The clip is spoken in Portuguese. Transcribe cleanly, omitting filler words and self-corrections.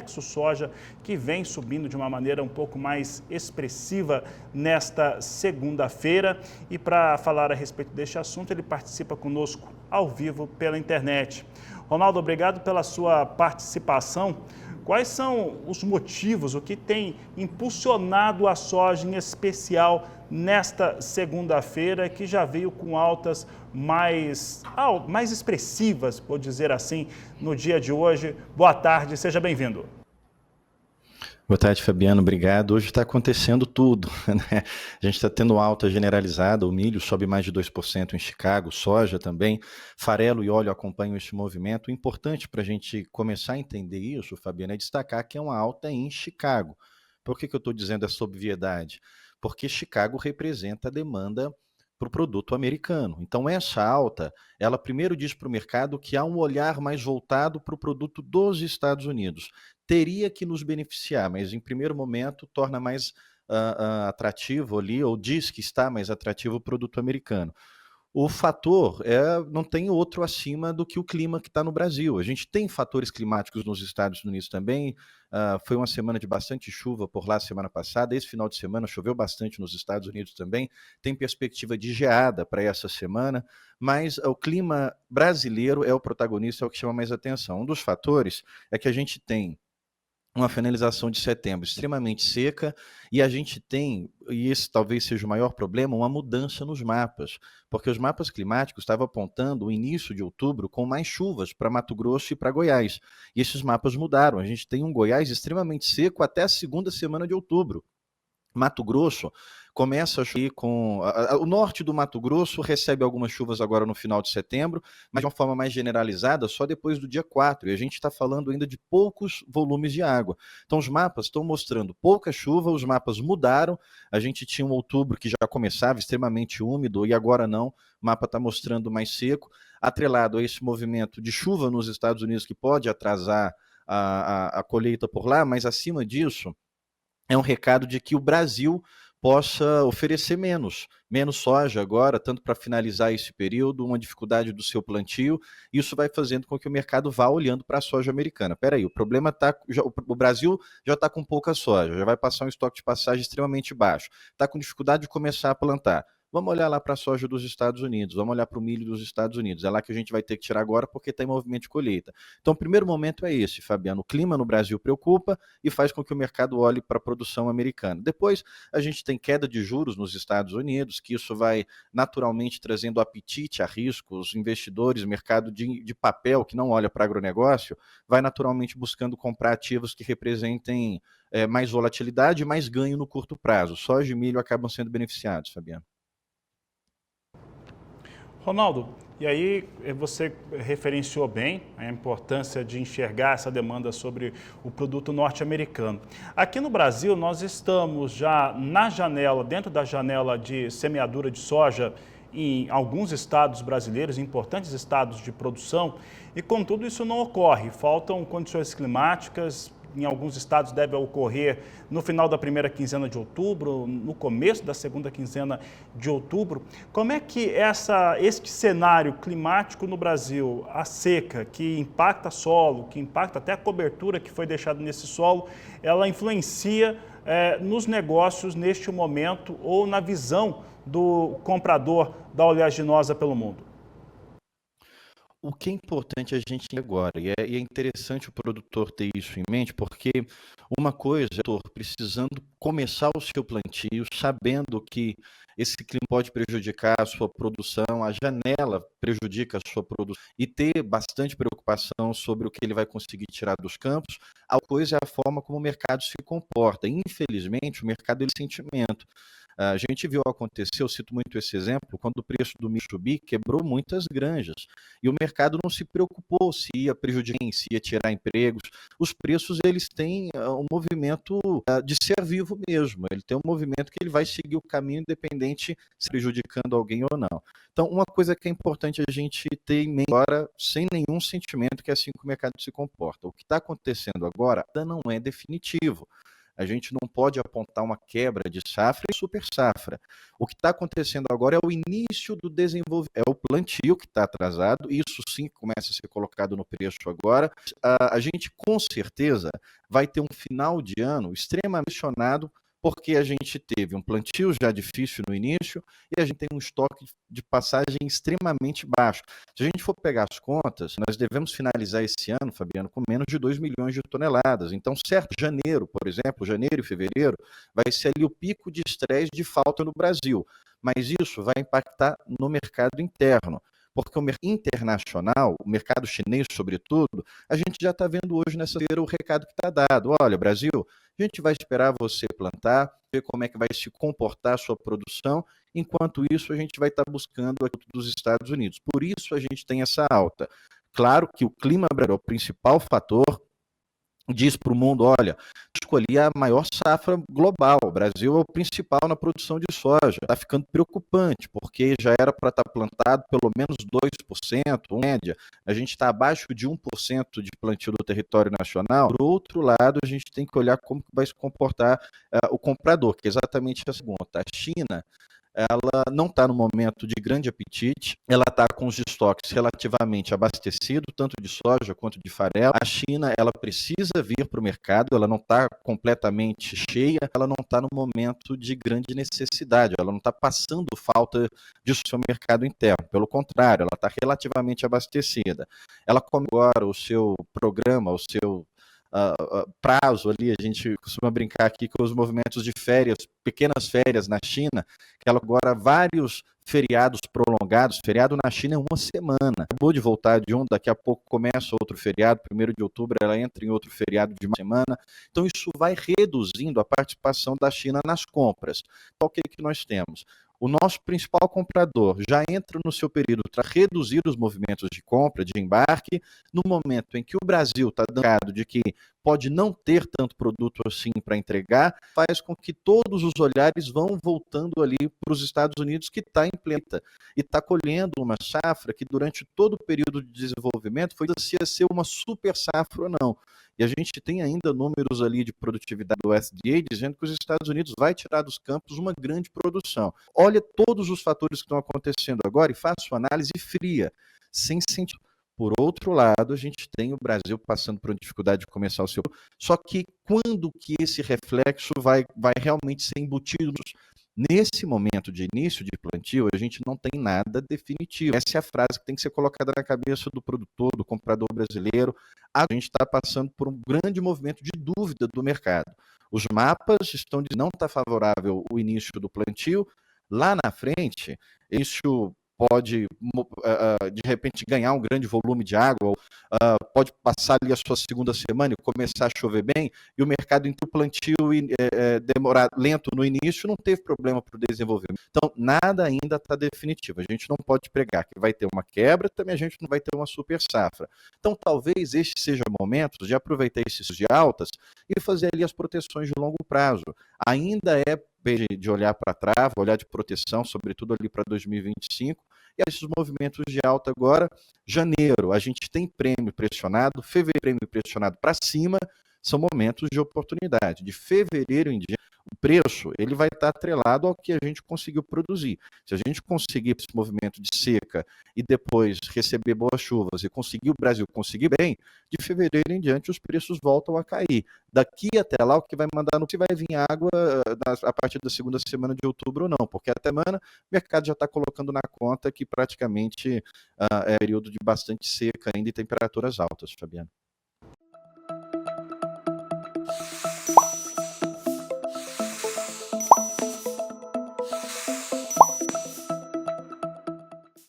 complexo soja, que vem subindo de uma maneira um pouco mais expressiva nesta segunda-feira. E para falar a respeito deste assunto, ele participa conosco ao vivo pela internet. Ronaldo, obrigado pela sua participação. Quais são os motivos, o que tem impulsionado a soja, em especial nesta segunda-feira, que já veio com altas mais expressivas, vou dizer assim, no dia de hoje? Boa tarde, seja bem-vindo. Boa tarde, Fabiano, obrigado. Hoje está acontecendo tudo, né? A gente está tendo alta generalizada, o milho sobe mais de 2% em Chicago, soja também, farelo e óleo acompanham este movimento. O importante para a gente começar a entender isso, Fabiano, é destacar que é uma alta em Chicago. Por que eu estou dizendo essa obviedade? Porque Chicago representa a demanda para o produto americano. Então essa alta, ela primeiro diz para o mercado que há um olhar mais voltado para o produto dos Estados Unidos. Teria que nos beneficiar, mas em primeiro momento torna mais atrativo ali, ou diz que está mais atrativo o produto americano. O fator não tem outro acima do que o clima que está no Brasil. A gente tem fatores climáticos nos Estados Unidos também. Foi uma semana de bastante chuva por lá semana passada. Esse final de semana choveu bastante nos Estados Unidos também. Tem perspectiva de geada para essa semana, mas o clima brasileiro é o protagonista, é o que chama mais atenção. Um dos fatores é que a gente tem uma finalização de setembro extremamente seca, e a gente tem, e esse talvez seja o maior problema, uma mudança nos mapas, porque os mapas climáticos estavam apontando o início de outubro com mais chuvas para Mato Grosso e para Goiás, e esses mapas mudaram. A gente tem um Goiás extremamente seco até a segunda semana de outubro. Mato Grosso começa a chover o norte do Mato Grosso recebe algumas chuvas agora no final de setembro, mas de uma forma mais generalizada só depois do dia 4, e a gente está falando ainda de poucos volumes de água. Então os mapas estão mostrando pouca chuva, os mapas mudaram, a gente tinha um outubro que já começava extremamente úmido e agora não, o mapa está mostrando mais seco, atrelado a esse movimento de chuva nos Estados Unidos que pode atrasar a colheita por lá, mas acima disso é um recado de que o Brasil possa oferecer menos soja agora, tanto para finalizar esse período, uma dificuldade do seu plantio. Isso vai fazendo com que o mercado vá olhando para a soja americana. Peraí, o problema está, o Brasil já está com pouca soja, já vai passar um estoque de passagem extremamente baixo, está com dificuldade de começar a plantar. Vamos olhar lá para a soja dos Estados Unidos, vamos olhar para o milho dos Estados Unidos. É lá que a gente vai ter que tirar agora porque está em movimento de colheita. Então, o primeiro momento é esse, Fabiano. O clima no Brasil preocupa e faz com que o mercado olhe para a produção americana. Depois, a gente tem queda de juros nos Estados Unidos, que isso vai naturalmente trazendo apetite a risco. Os investidores, mercado de papel, que não olha para agronegócio, vai naturalmente buscando comprar ativos que representem mais volatilidade e mais ganho no curto prazo. Soja e milho acabam sendo beneficiados, Fabiano. Ronaldo, e aí você referenciou bem a importância de enxergar essa demanda sobre o produto norte-americano. Aqui no Brasil, nós estamos já na janela, dentro da janela de semeadura de soja em alguns estados brasileiros, importantes estados de produção, e contudo isso não ocorre. Faltam condições climáticas. Em alguns estados deve ocorrer no final da primeira quinzena de outubro, no começo da segunda quinzena de outubro. Como é que este cenário climático no Brasil, a seca, que impacta solo, que impacta até a cobertura que foi deixada nesse solo, ela influencia nos negócios neste momento ou na visão do comprador da oleaginosa pelo mundo? O que é importante a gente agora, e é interessante o produtor ter isso em mente, porque uma coisa é o produtor precisando começar o seu plantio, sabendo que esse clima pode prejudicar a sua produção, a janela prejudica a sua produção, e ter bastante preocupação sobre o que ele vai conseguir tirar dos campos. A coisa é a forma como o mercado se comporta. Infelizmente, o mercado ele tem sentimento. A gente viu acontecer, eu cito muito esse exemplo, quando o preço do milho subir, quebrou muitas granjas. E o mercado não se preocupou se ia prejudicar, se ia tirar empregos. Os preços, eles têm um movimento de ser vivo mesmo. Ele tem um movimento que ele vai seguir o caminho independente se prejudicando alguém ou não. Então, uma coisa que é importante a gente ter em mente agora, sem nenhum sentimento, que é assim que o mercado se comporta. O que está acontecendo agora ainda não é definitivo. A gente não pode apontar uma quebra de safra e super safra. O que está acontecendo agora é o início do desenvolvimento, é o plantio que está atrasado, isso sim começa a ser colocado no preço agora. A gente com certeza vai ter um final de ano extremamente pressionado, porque a gente teve um plantio já difícil no início e a gente tem um estoque de passagem extremamente baixo. Se a gente for pegar as contas, nós devemos finalizar esse ano, Fabiano, com menos de 2 milhões de toneladas. Então, certo, janeiro, por exemplo, janeiro e fevereiro, vai ser ali o pico de estresse de falta no Brasil. Mas isso vai impactar no mercado interno. Porque o mercado internacional, o mercado chinês, sobretudo, a gente já está vendo hoje nessa feira o recado que está dado. Olha, Brasil, a gente vai esperar você plantar, ver como é que vai se comportar a sua produção, enquanto isso a gente vai estar buscando aqui dos Estados Unidos. Por isso a gente tem essa alta. Claro que o clima é o principal fator, diz para o mundo, olha, escolhi a maior safra global, o Brasil é o principal na produção de soja, está ficando preocupante, porque já era para estar plantado pelo menos 2%, média, a gente está abaixo de 1% de plantio do território nacional. Por outro lado, a gente tem que olhar como vai se comportar o comprador, que é exatamente essa pergunta. A China, ela não está no momento de grande apetite, ela está com os estoques relativamente abastecidos, tanto de soja quanto de farelo. A China, ela precisa vir para o mercado, ela não está completamente cheia, ela não está no momento de grande necessidade, ela não está passando falta de seu mercado interno, pelo contrário, ela está relativamente abastecida. Ela come agora o seu programa, o seu prazo ali, a gente costuma brincar aqui com os movimentos de férias, pequenas férias na China, que ela agora vários feriados prolongados, feriado na China é uma semana, acabou de voltar de um, daqui a pouco começa outro feriado, 1º de outubro ela entra em outro feriado de uma semana, então isso vai reduzindo a participação da China nas compras. Então o que nós temos? O nosso principal comprador já entra no seu período para reduzir os movimentos de compra, de embarque, no momento em que o Brasil está dando de que pode não ter tanto produto assim para entregar, faz com que todos os olhares vão voltando ali para os Estados Unidos, que está em plena e está colhendo uma safra que durante todo o período de desenvolvimento foi se ia ser uma super safra ou não. E a gente tem ainda números ali de produtividade do USDA dizendo que os Estados Unidos vai tirar dos campos uma grande produção. Olha todos os fatores que estão acontecendo agora e faça uma análise fria, sem sentido. Por outro lado, a gente tem o Brasil passando por uma dificuldade de começar o seu... Só que quando que esse reflexo vai realmente ser embutido? Nesse momento de início de plantio, a gente não tem nada definitivo. Essa é a frase que tem que ser colocada na cabeça do produtor, do comprador brasileiro. A gente está passando por um grande movimento de dúvida do mercado. Os mapas estão dizendo que não está favorável o início do plantio. Lá na frente, isso pode, de repente, ganhar um grande volume de água, ou pode passar ali a sua segunda semana e começar a chover bem, e o mercado entre o plantio demorar lento no início, não teve problema para o desenvolvimento. Então, nada ainda está definitivo. A gente não pode pregar que vai ter uma quebra, também a gente não vai ter uma super safra. Então, talvez este seja o momento de aproveitar esses de altas e fazer ali as proteções de longo prazo. Ainda é de olhar para trás, olhar de proteção, sobretudo ali para 2025, e esses movimentos de alta agora, janeiro, a gente tem prêmio pressionado, fevereiro prêmio pressionado para cima, são momentos de oportunidade. De fevereiro em diante, o preço ele vai estar atrelado ao que a gente conseguiu produzir. Se a gente conseguir esse movimento de seca e depois receber boas chuvas e conseguir o Brasil conseguir bem, de fevereiro em diante os preços voltam a cair. Daqui até lá, o que vai mandar no se vai vir água a partir da segunda semana de outubro ou não, porque até semana o mercado já está colocando na conta que praticamente é período de bastante seca ainda e temperaturas altas, Fabiano.